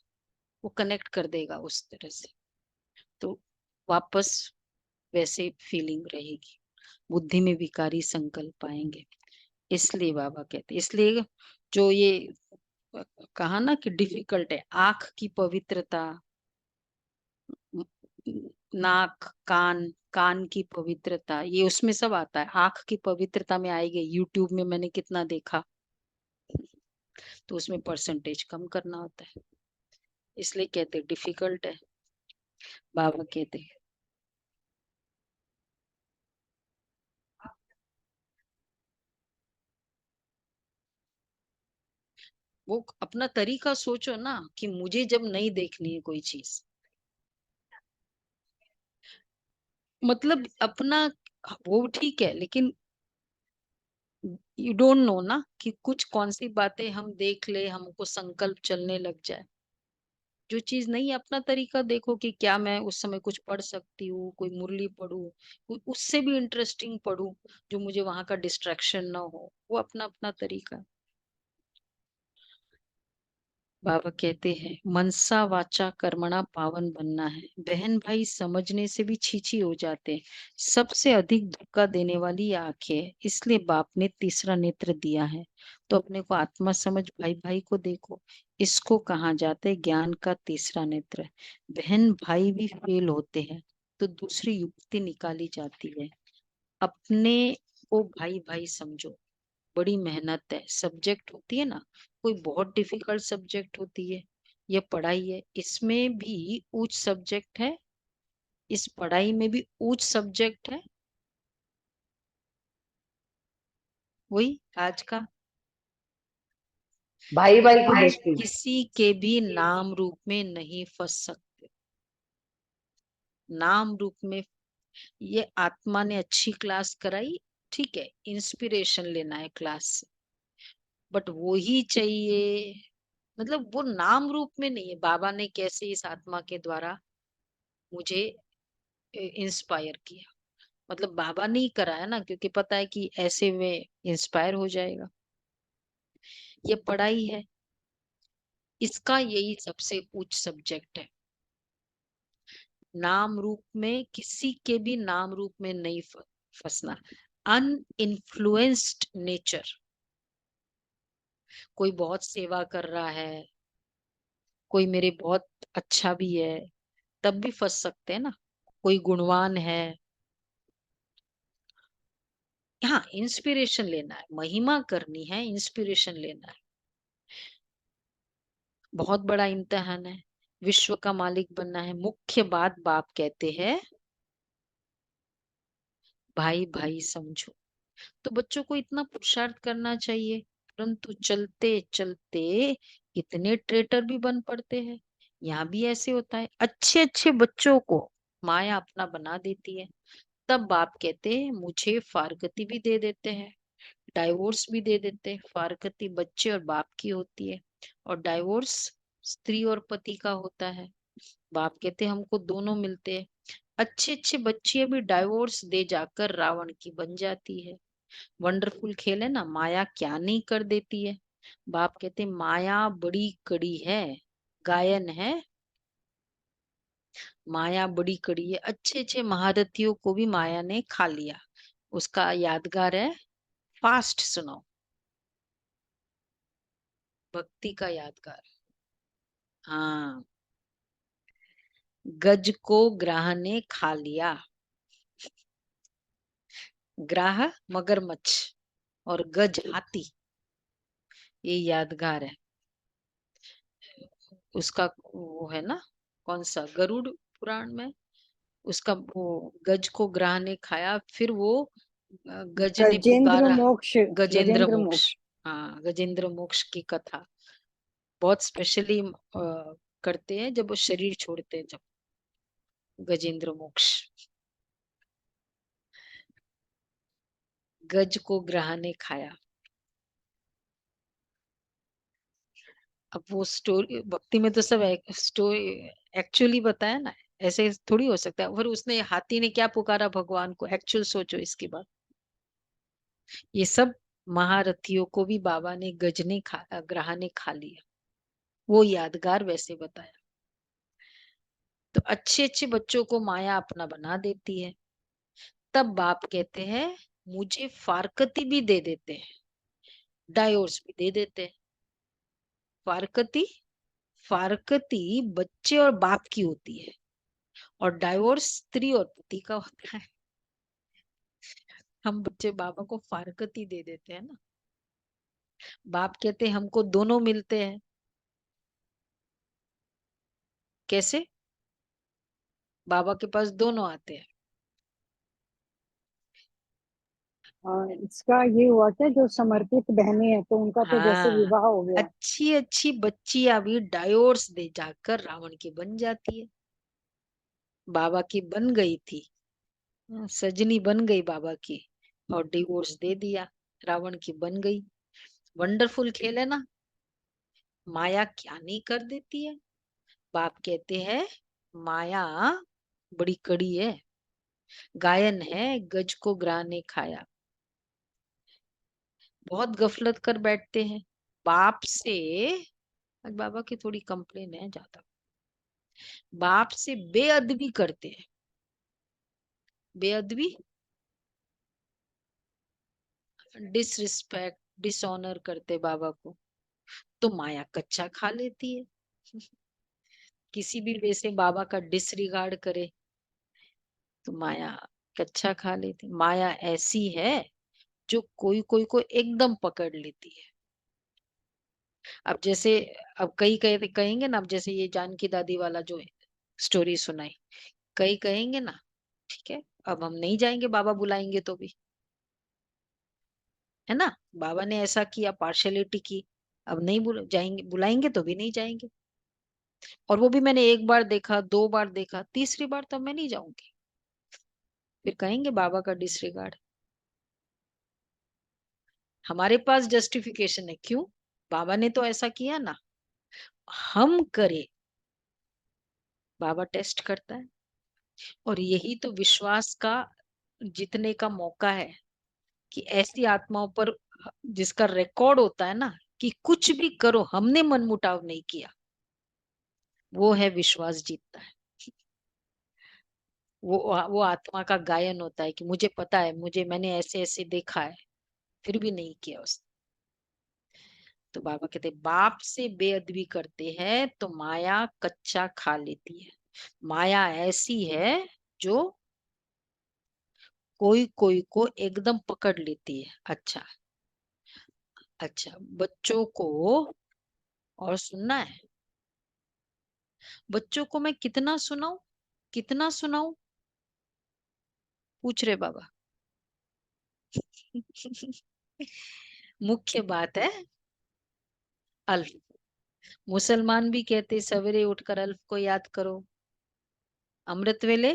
वो कनेक्ट कर देगा उस तरह से, तो वापस वैसे फीलिंग रहेगी, बुद्धि में विकारी संकल्प आएंगे। इसलिए बाबा कहते, इसलिए जो ये कहा ना कि डिफिकल्ट है, आंख की पवित्रता, नाक, कान, कान की पवित्रता, ये उसमें सब आता है, आंख की पवित्रता में आएगी। यूट्यूब में मैंने कितना देखा, तो उसमें परसेंटेज कम करना होता है, इसलिए कहते डिफिकल्ट है। बाबा कहते वो अपना तरीका सोचो ना, कि मुझे जब नहीं देखनी है कोई चीज, मतलब अपना, वो ठीक है, लेकिन यू डोंट नो ना कि कुछ कौन सी बातें हम देख ले, हमको संकल्प चलने लग जाए। जो चीज नहीं है, अपना तरीका देखो कि क्या मैं उस समय कुछ पढ़ सकती हूँ, कोई मुरली पढ़ूं, उससे भी इंटरेस्टिंग पढ़ूं, जो मुझे वहां का डिस्ट्रैक्शन ना हो, वो अपना अपना तरीका। बाबा कहते हैं मनसा वाचा कर्मणा पावन बनना है। बहन भाई समझने से भी छीछी हो जाते हैं। सबसे अधिक धोखा देने वाली ये आंखें है, इसलिए बाप ने तीसरा नेत्र दिया है। तो अपने को आत्मा समझ, भाई भाई को देखो, इसको कहा जाता है ज्ञान का तीसरा नेत्र। बहन भाई भी फेल होते हैं तो दूसरी युक्ति निकाली जाती है। अपने को भाई भाई समझो, बड़ी मेहनत है, सब्जेक्ट होती है ना, कोई बहुत डिफिकल्ट सब्जेक्ट होती है, ये पढ़ाई है, इसमें भी उच्च सब्जेक्ट है, इस पढ़ाई में भी उच्च सब्जेक्ट है, वही आज का। भाई भाई की आज दोस्ती। किसी के भी नाम रूप में नहीं फंस सकते, नाम रूप में। ये आत्मा ने अच्छी क्लास कराई, ठीक है, इंस्पिरेशन लेना है क्लास से, बट वो ही चाहिए, मतलब वो नाम रूप में नहीं है। बाबा ने कैसे इस आत्मा के द्वारा मुझे इंस्पायर किया, मतलब बाबा ने ही कराया ना, क्योंकि पता है कि ऐसे में इंस्पायर हो जाएगा। ये पढ़ाई है, इसका यही सबसे उच्च सब्जेक्ट है। नाम रूप में, किसी के भी नाम रूप में नहीं फंसना। अनइन्फ्लुएंस्ड नेचर, कोई बहुत सेवा कर रहा है, कोई मेरे बहुत अच्छा भी है, तब भी फंस सकते हैं ना। कोई गुणवान है, हाँ इंस्पिरेशन लेना है, महिमा करनी है, इंस्पिरेशन लेना है, बहुत बड़ा इम्तिहान है, विश्व का मालिक बनना है। मुख्य बात बाप कहते हैं भाई भाई समझो। तो बच्चों को इतना पुरुषार्थ करना चाहिए, परंतु चलते चलते इतने ट्रेटर भी बन पड़ते हैं। यहाँ भी ऐसे होता है, अच्छे अच्छे बच्चों को माया अपना बना देती है। तब बाप कहते हैं मुझे फारगती भी दे देते हैं, डाइवोर्स भी दे देते हैं। फारगती बच्चे और बाप की होती है, और डाइवोर्स स्त्री और पति का होता है। बाप कहते हैं हमको दोनों मिलते हैं। अच्छे अच्छे बच्चे भी डाइवोर्स दे जाकर रावण की बन जाती है। वंडरफुल खेल है ना, माया क्या नहीं कर देती है। बाप कहते हैं माया बड़ी कड़ी है, गायन है, माया बड़ी कड़ी है। अच्छे अच्छे महारथियों को भी माया ने खा लिया। उसका यादगार है, फास्ट सुनो, भक्ति का यादगार। हाँ, गज को ग्राह ने खा लिया। ग्राह मगरमच्छ और गज हाथी, ये यादगार है। उसका वो है ना, कौन सा, गरुड़ पुराण में, उसका वो गज को ग्राह ने खाया, फिर वो गज ने गजेंद्र पुकारा, मोक्ष, गजेंद्र गजेंद्र मोक्ष। मोक्ष। हाँ, गजेंद्र मोक्ष की कथा बहुत स्पेशली करते हैं जब वो शरीर छोड़ते हैं, जब गजेंद्र मोक्ष। गज को ग्रह ने खाया। अब वो स्टोरी भक्ति में तो सब स्टोरी एक्चुअली बताया ना, ऐसे थोड़ी हो सकता है। फिर उसने हाथी ने क्या पुकारा भगवान को, एक्चुअल सोचो इसकी बात। ये सब महारथियों को भी बाबा ने गज ने ग्रह ने खा लिया, वो यादगार वैसे बताया। तो अच्छे अच्छे बच्चों को माया अपना बना देती है। तब बाप कहते हैं मुझे फारकती भी दे देते हैं, डायोर्स भी दे देते हैं। फारकती, फारकती बच्चे और बाप की होती है, और डाइवोर्स स्त्री और पति का होता है। हम बच्चे बाबा को फारकती दे देते हैं ना। बाप कहते हैं हमको दोनों मिलते हैं। कैसे? बाबा के पास दोनों आते हैं। इसका ये हुआ क्या, जो समर्पित बहनें हैं तो उनका तो जैसे हाँ, विवाह हो गया। अच्छी अच्छी बच्चियां भी डायोर्स दे जाकर रावण की बन जाती है। बाबा की बन गई थी, सजनी बन गई बाबा की, और डिवोर्स दे दिया, रावण की बन गई। वंडरफुल खेल है ना। माया क्या नहीं कर देती है। बाप कहते हैं माया बड़ी कड़ी है, गायन है, गज को ग्राह ने खाया। बहुत गफलत कर बैठते हैं बाप से। आज बाबा की थोड़ी कंप्लेन है ज्यादा। बाप से बेअदबी करते हैं, बेअदबी, डिसरिस्पेक्ट, डिसऑनर करते बाबा को, तो माया कच्चा खा लेती है। किसी भी वे से बाबा का डिसरिगार्ड करे तो माया कच्चा खा लेती। माया ऐसी है जो कोई कोई को एकदम पकड़ लेती है। अब जैसे, अब कई कहेंगे ना, अब जैसे ये जानकी दादी वाला जो स्टोरी सुनाई, कई कहेंगे ना ठीक है अब हम नहीं जाएंगे, बाबा बुलाएंगे तो भी, है ना। बाबा ने ऐसा किया, पार्शलिटी की, अब नहीं जाएंगे, बुलाएंगे तो भी नहीं जाएंगे। और वो भी मैंने एक बार देखा, दो बार देखा, तीसरी बार तब मैं नहीं जाऊंगी। फिर कहेंगे बाबा का डिसरिगार्ड। हमारे पास जस्टिफिकेशन है, क्यों? बाबा ने तो ऐसा किया ना, हम करे। बाबा टेस्ट करता है, और यही तो विश्वास का जीतने का मौका है, कि ऐसी आत्माओं पर जिसका रिकॉर्ड होता है ना, कि कुछ भी करो हमने मनमुटाव नहीं किया, वो है विश्वास जीतता है। वो आत्मा का गायन होता है कि मुझे पता है, मैंने ऐसे ऐसे देखा है, फिर भी नहीं किया उसने। तो बाबा कहते बाप से बेअदबी करते हैं तो माया कच्चा खा लेती है। माया ऐसी है जो कोई कोई को एकदम पकड़ लेती है। अच्छा, अच्छा, बच्चों को और सुनना है। बच्चों को मैं कितना सुनाऊं, कितना सुनाऊं, पूछ रहे बाबा। मुख्य बात है अल्फ। मुसलमान भी कहते सवेरे उठकर अल्फ को याद करो। अमृत वेले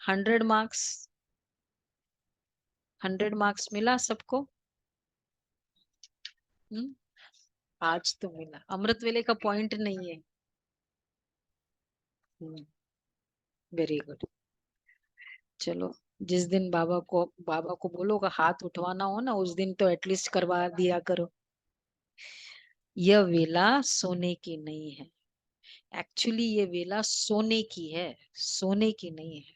100 मार्क्स, 100 मार्क्स मिला सबको। आज तो मिला, अमृत वेले का पॉइंट नहीं है। Very good. चलो, जिस दिन बाबा को बोलो का हाथ उठवाना हो ना, उस दिन तो एटलीस्ट करवा दिया करो। यह वेला सोने की नहीं है। एक्चुअली ये वेला सोने की है, सोने की नहीं है।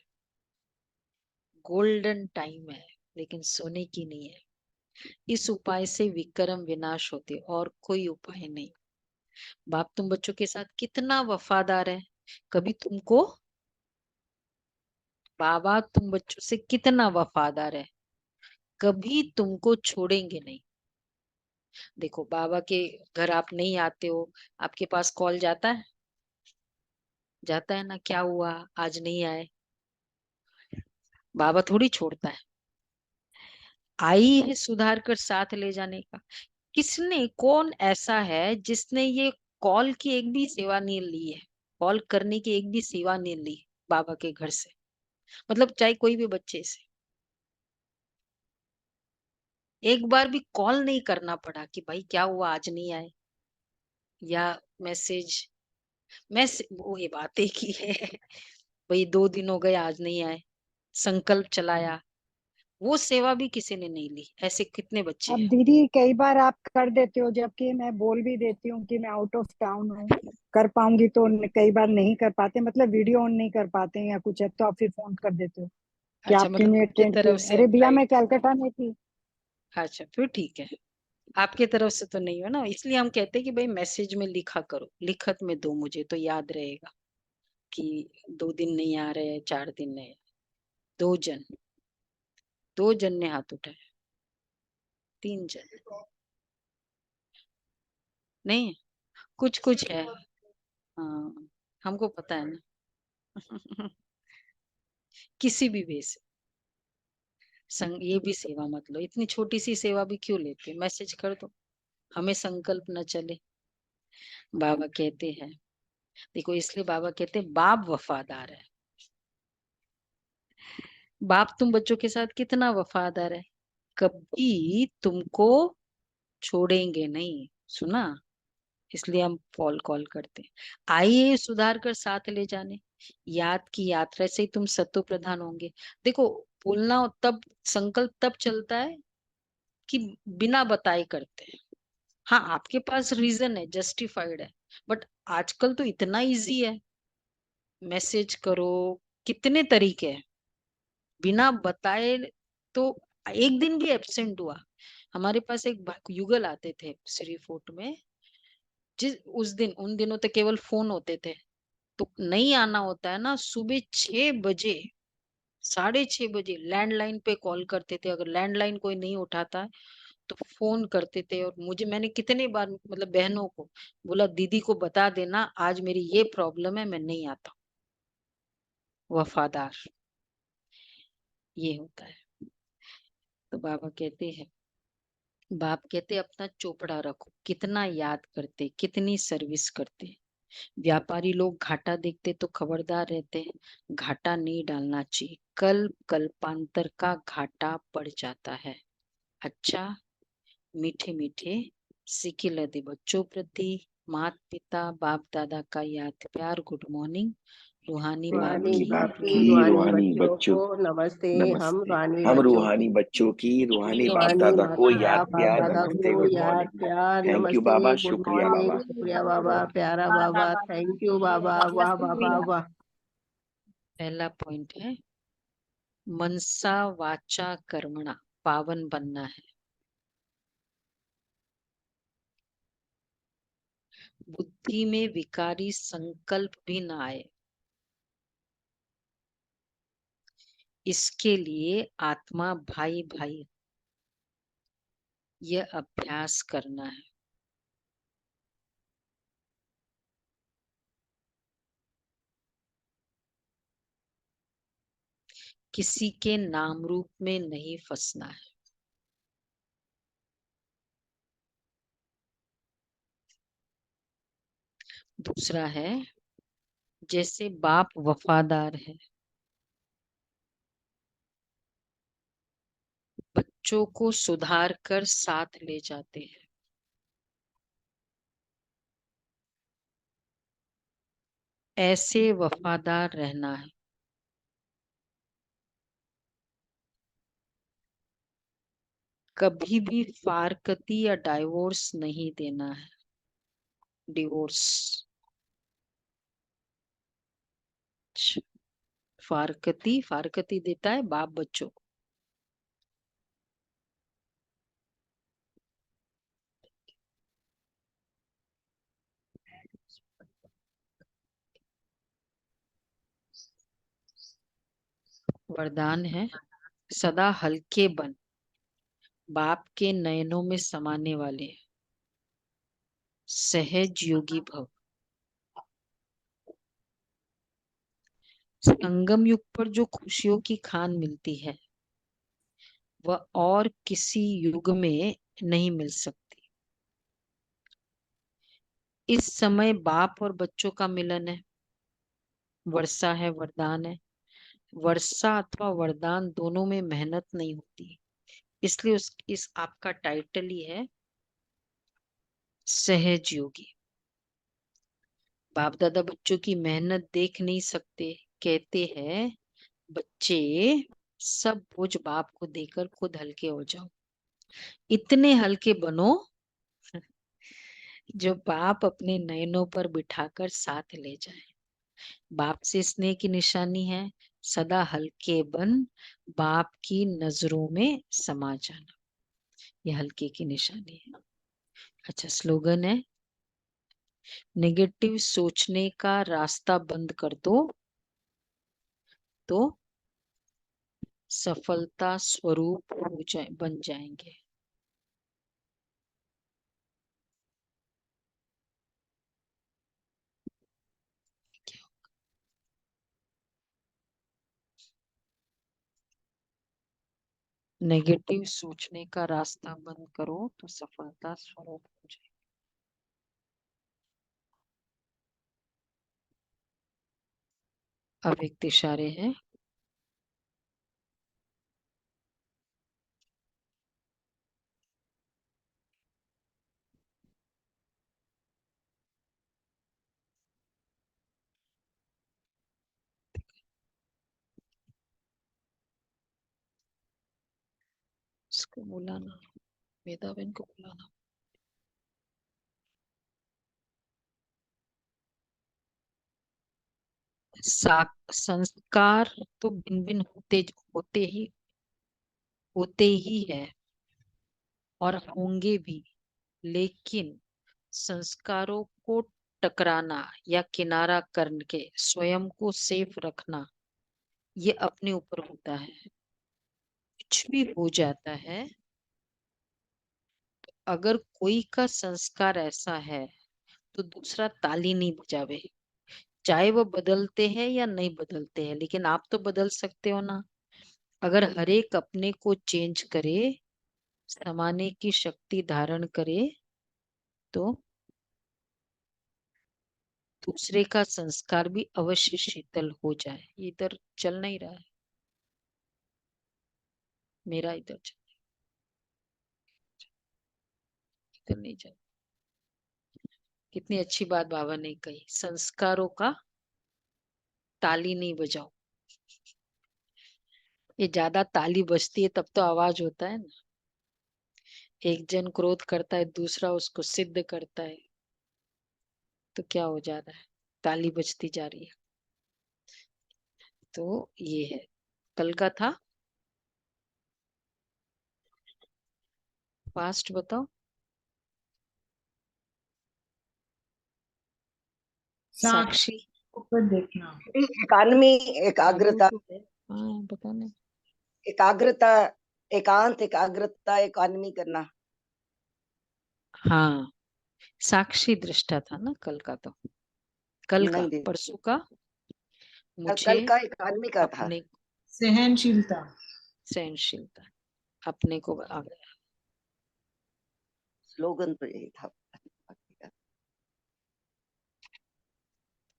गोल्डन टाइम है, लेकिन सोने की नहीं है। इस उपाय से विक्रम विनाश होते, और कोई उपाय नहीं। बाप तुम बच्चों के साथ कितना वफादार है। कभी तुमको, बाबा तुम बच्चों से कितना वफादार है, कभी तुमको छोड़ेंगे नहीं। देखो बाबा के घर आप नहीं आते हो, आपके पास कॉल जाता है, जाता है ना, क्या हुआ आज नहीं आए। बाबा थोड़ी छोड़ता है। आई है सुधार कर साथ ले जाने का। किसने, कौन ऐसा है जिसने ये कॉल की एक भी सेवा नहीं ली है, कॉल करने की एक भी सेवा नहीं ली बाबा के घर से, मतलब चाहे कोई भी बच्चे से एक बार भी कॉल नहीं करना पड़ा कि भाई क्या हुआ आज नहीं आए, या मैसेज वो ये बात एक ही है भाई 2 दिन हो गए आज नहीं आए, संकल्प चलाया, वो सेवा भी किसी ने नहीं ली। ऐसे कितने बच्चे अब हैं। दीदी कई बार आप कर देते हो, जबकि मैं बोल भी देती हूँ कि मैं आउट ऑफ टाउन हूँ, कर पाऊंगी, तो कई बार नहीं कर पाते, मतलब वीडियो ऑन नहीं कर पाते हैं या कुछ है, तो आप फिर फोन कर देते हो कि अच्छा आप क्यों मतलब नहीं आपकी अटेंड तरफ किए। से अरे भैया राइट, मैं कलकत्ता में थी। अच्छा फिर ठीक है, आपके तरफ से तो नहीं हो ना, इसलिए हम कहते हैं कि भाई मैसेज में लिखा करो, लिखत में दो, मुझे तो याद रहेगा कि 2 दिन नहीं आ रहे हैं, 4 दिन नहीं। दो जन, 2 जन ने हाथ उठाया, 3 जन नहीं, कुछ कुछ है। हाँ हमको पता है ना किसी भी वे से संग ये भी सेवा मत लो, इतनी छोटी सी सेवा भी क्यों लेते, मैसेज कर दो, हमें संकल्प न चले। बाबा कहते हैं, देखो इसलिए बाबा कहते हैं बाप वफादार है। बाप तुम बच्चों के साथ कितना वफादार है, कभी तुमको छोड़ेंगे नहीं, सुना, इसलिए हम कॉल कॉल करते हैं। आइए सुधार कर साथ ले जाने, याद की यात्रा से ही तुम सत्व प्रधान होंगे। देखो बोलना तब, संकल्प तब चलता है कि बिना बताए करते हैं। हाँ आपके पास रीजन है, जस्टिफाइड है, बट आजकल तो इतना इजी है, मैसेज करो, कितने तरीके हैं बिना बताए। तो एक दिन भी एब्सेंट हुआ, हमारे पास एक युगल आते थे श्री फोर्ट में, जिस उस दिन उन दिनों तो केवल फोन होते थे, तो नहीं आना होता है ना, सुबह 6 बजे, 6:30 बजे लैंडलाइन पे कॉल करते थे, अगर लैंडलाइन कोई नहीं उठाता है तो फोन करते थे। और मुझे, मैंने कितने बार मतलब बहनों को बोला दीदी को बता देना आज मेरी ये प्रॉब्लम है, मैं नहीं आता। वफादार ये होता है। तो बाबा कहते हैं, बाप कहते अपना चोपड़ा रखो, कितना याद करते, कितनी सर्विस करते। व्यापारी लोग घाटा देखते तो खबरदार रहते हैं, घाटा नहीं डालना चाहिए, कल कल्पांतर का घाटा पड़ जाता है। अच्छा, मीठे मीठे सिके लदे बच्चों प्रति माता पिता बाप दादा का याद प्यार, गुड मॉर्निंग, रूहानी बाप रूहानी की बाप की रूहानी रूहानी रूहानी बच्चों बच्चों को नमस्ते। हम नमस्ते। रूहानी हम बच्चों रूहानी की बच्चों की रूहानी बाप रूहानी दादा माता को पिता याद बाप प्यार दादा नमस्ते को गुड याद मॉर्निंग। प्यार थैंक यू नमस्ते बाबा, गुड शुक्रिया मॉर्निंग, बाबा। शुक्रिया बाबा, प्यारा बाबा, थैंक यू बाबा, वाह बाबा वाह। पहला पॉइंट है मनसा वाचा कर्मणा पावन बनना है, बुद्धि में विकारी संकल्प भी ना आए, इसके लिए आत्मा भाई भाई यह अभ्यास करना है। किसी के नाम रूप में नहीं फंसना है। दूसरा है जैसे बाप वफादार है, बच्चों को सुधार कर साथ ले जाते हैं, ऐसे वफादार रहना है। कभी भी फारकती या डाइवोर्स नहीं देना है, डिवोर्स। फारकती, फारकती देता है बाप बच्चों को। वरदान है सदा हल्के बन, बाप के नयनों में समाने वाले, सहज योगी भव। संगम युग पर जो खुशियों की खान मिलती है वह और किसी युग में नहीं मिल सकती। इस समय बाप और बच्चों का मिलन है। वर्षा है, वरदान है। वर्षा अथवा वरदान दोनों में मेहनत नहीं होती, इसलिए इस आपका टाइटल ही है सहज योगी। बाप दादा बच्चों की मेहनत देख नहीं सकते, कहते हैं बच्चे सब बोझ बाप को देकर खुद हल्के हो जाओ। इतने हल्के बनो जो बाप अपने नयनों पर बिठाकर साथ ले जाए। बाप से स्नेह की निशानी है सदा हल्के बन बाप की नजरों में समा जाना। ये हल्के की निशानी है। अच्छा, स्लोगन है नेगेटिव सोचने का रास्ता बंद कर दो तो सफलता स्वरूप बन जाएंगे। नेगेटिव सोचने का रास्ता बंद करो तो सफलता स्वरूप हो जाए। अव्यक्त इशारे हैं। इसको बुलाना, वेदा बहन को बुलाना। संस्कार तो भिन्न भिन्न होते ही है और होंगे भी, लेकिन संस्कारों को टकराना या किनारा करके स्वयं को सेफ रखना ये अपने ऊपर होता है। कुछ भी हो जाता है, अगर कोई का संस्कार ऐसा है तो दूसरा ताली नहीं बजावे, चाहे वो बदलते हैं या नहीं बदलते हैं, लेकिन आप तो बदल सकते हो ना। अगर हर एक अपने को चेंज करे, समाने की शक्ति धारण करे, तो दूसरे का संस्कार भी अवश्य शीतल हो जाए। इधर चल नहीं रहा है, मेरा इधर इधर नहीं चल। कितनी अच्छी बात बाबा ने कही, संस्कारों का ताली नहीं बजाओ। ये ज्यादा ताली बजती है तब तो आवाज होता है ना। एक जन क्रोध करता है, दूसरा उसको सिद्ध करता है, तो क्या हो जा रहा है, ताली बजती जा रही है। तो ये है, कल का था। फास्ट बताओ। साक्षी ऊपर देखना। इकानमी, एकाग्रता, हाँ बताने। एकाग्रता, एकांत एकाग्रता, इकानमी करना। हाँ, साक्षी दृष्टा था ना कल का, तो कल का नहीं दे, परसों का कल मुझे का इकानमी का था। अपने सहनशीलता। सहनशीलता अपने को आ गया। स्लोगन तो यही था।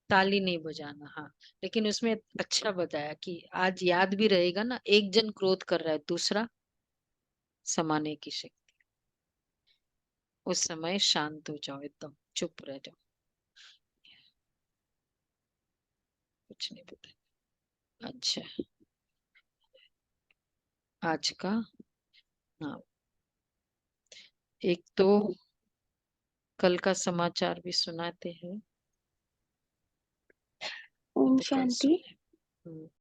ताली नहीं बजाना, हाँ। लेकिन उसमें अच्छा बताया कि आज याद भी रहेगा ना, एक जन क्रोध कर रहा है, दूसरा समाने की शक्ति। उस समय शांत हो जाओ, एकदम चुप रह जाओ, कुछ नहीं पता। अच्छा, आज का, हाँ, एक तो कल का समाचार भी सुनाते हैं। ओम तो कल शांति। सुने।